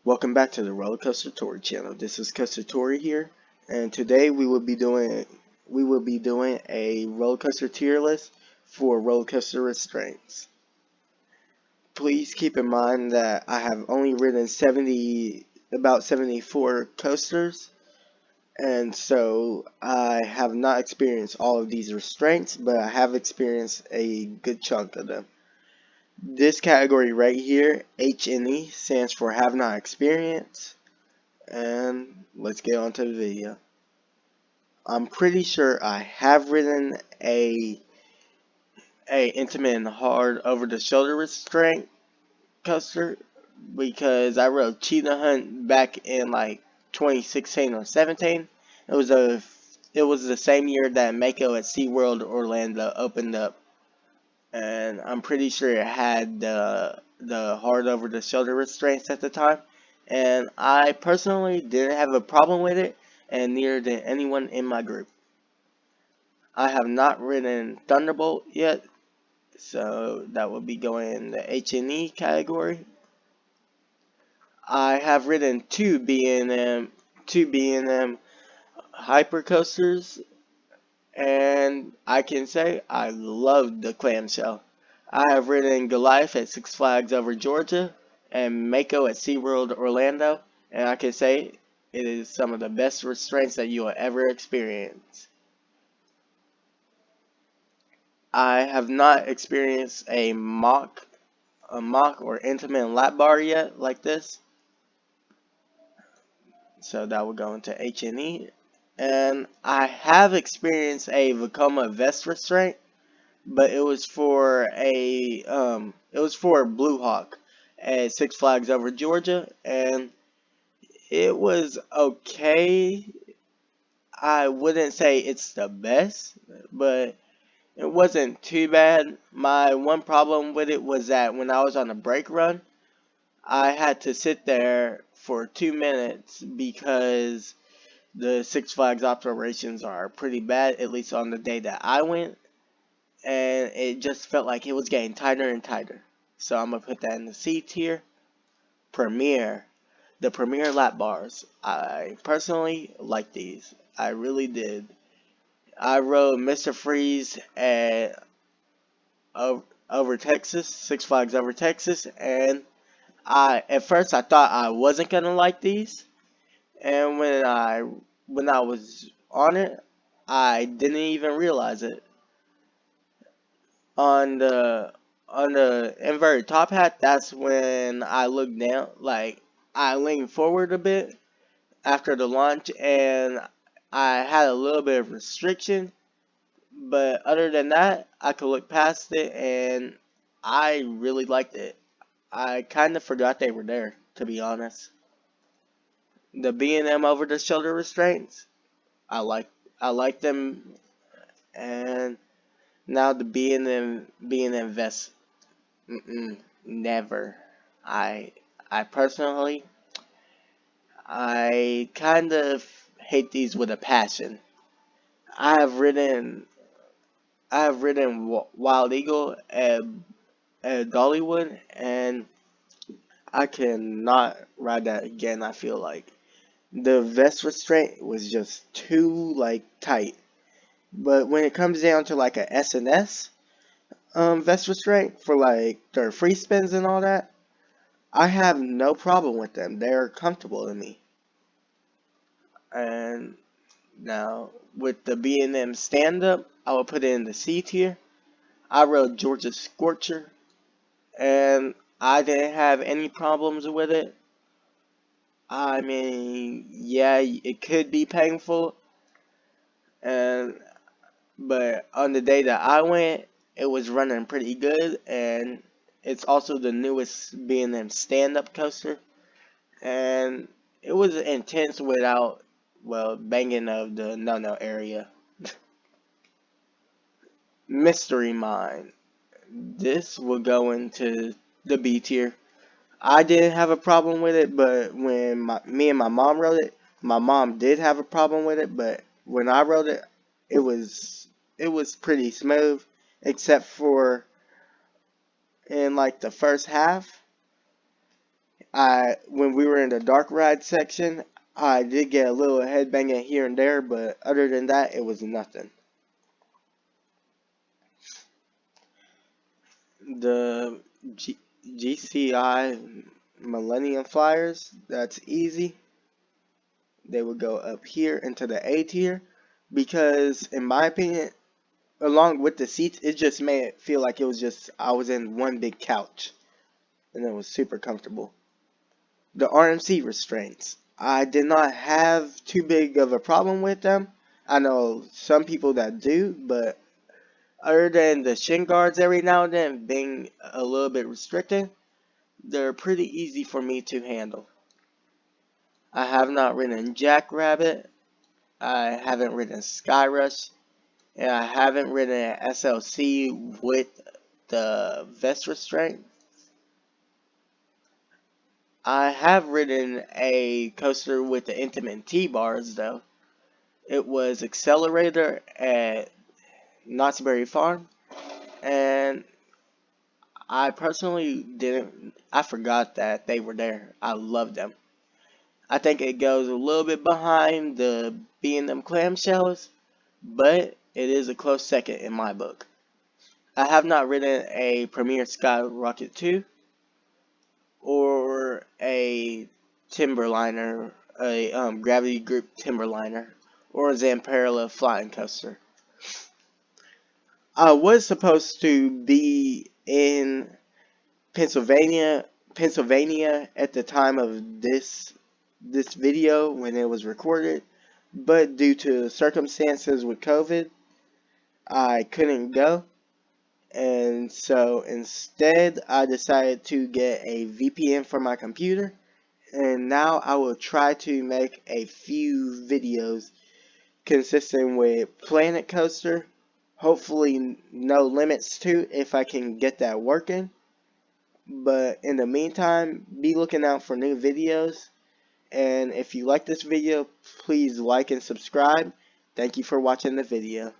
Welcome back to the Roller Coaster Tour channel. This is Coaster Tori here, and today we will be doing a roller coaster tier list for roller coaster restraints. Please keep in mind that I have only ridden about 74 coasters, and so I have not experienced all of these restraints, but I have experienced a good chunk of them. This category right here, H&E, stands for have not experienced. And let's get on to the video. I'm pretty sure I have ridden a intimate and hard over the shoulder restraint coaster because I rode Cheetah Hunt back in like 2016 or 17. It was the same year that Mako at SeaWorld Orlando opened up, and I'm pretty sure it had the hard over the shoulder restraints at the time, and I personally didn't have a problem with it, and neither did anyone in my group. I have not ridden Thunderbolt yet, so that would be going in the H&E category. I have ridden two B&M hyper coasters, and I can say I love the clamshell. I have ridden Goliath at Six Flags over Georgia and Mako at SeaWorld Orlando, and I can say it is some of the best restraints that you will ever experience. I have not experienced a mock or intimate lap bar yet like this, so that will go into H&E. And I have experienced a Vekoma vest restraint, but it was for Blue Hawk at Six Flags over Georgia, and it was okay. I wouldn't say it's the best, but it wasn't too bad. My one problem with it was that when I was on a brake run, I had to sit there for 2 minutes because the Six Flags operations are pretty bad, at least on the day that I went, and it just felt like it was getting tighter and tighter. So I'm gonna put that in the C tier. Premier, the Premier lap bars. I personally like these. I really did. I rode Mr. Freeze over Texas, Six Flags over Texas, and at first I thought I wasn't gonna like these, and when I was on it, I didn't even realize it. On the inverted top hat, that's when I looked down, like I leaned forward a bit after the launch, and I had a little bit of restriction, but other than that, I could look past it, and I really liked it. I kind of forgot they were there, to be honest. The B&M over the shoulder restraints, I like I like them, and now the B&M vest. Never. I I personally I kind of hate these with a passion. I have ridden Wild Eagle at Dollywood, and I cannot ride that again. I feel like the vest restraint was just too like tight. But when it comes down to like a S&S vest restraint for like their free spins and all that, I have no problem with them. They're comfortable to me. And now with the B&M stand up, I will put it in the C tier. I rode Georgia Scorcher, and I didn't have any problems with it. I mean, yeah, it could be painful, and but on the day that I went, it was running pretty good, and it's also the newest B&M stand-up coaster, and it was intense without, well, banging of the no-no area. Mystery Mine. This will go into the B tier. I didn't have a problem with it, but when me and my mom rode it, my mom did have a problem with it. But when I rode it, it was it was pretty smooth, except for in like the first half. When we were in the dark ride section, I did get a little headbanging here and there, but other than that, it was nothing. The GCI Millennium Flyers, that's easy. They would go up here into the A tier because, in my opinion, along with the seats, it just made it feel like it was just I was in one big couch, and it was super comfortable. The RMC restraints, I did not have too big of a problem with them. I know some people that do, but other than the shin guards every now and then being a little bit restricted, they're pretty easy for me to handle. I have not ridden Jackrabbit, I haven't ridden Skyrush, and I haven't ridden an SLC with the vest restraint. I have ridden a coaster with the intimate T-bars though. It was Accelerator at Knott's Berry Farm, and I personally didn't. I forgot that they were there. I love them. I think it goes a little bit behind the B&M clamshells, but it is a close second in my book. I have not ridden a Premier Skyrocket 2 or a Timberliner, a Gravity Group Timberliner, or a Zamperla flying coaster. I was supposed to be in Pennsylvania, at the time of this video when it was recorded, but due to circumstances with COVID, I couldn't go. And so instead, I decided to get a VPN for my computer. And now I will try to make a few videos consistent with Planet Coaster. Hopefully no limits to if I can get that working. But in the meantime, be looking out for new videos. And if you like this video, please like and subscribe. Thank you for watching the video.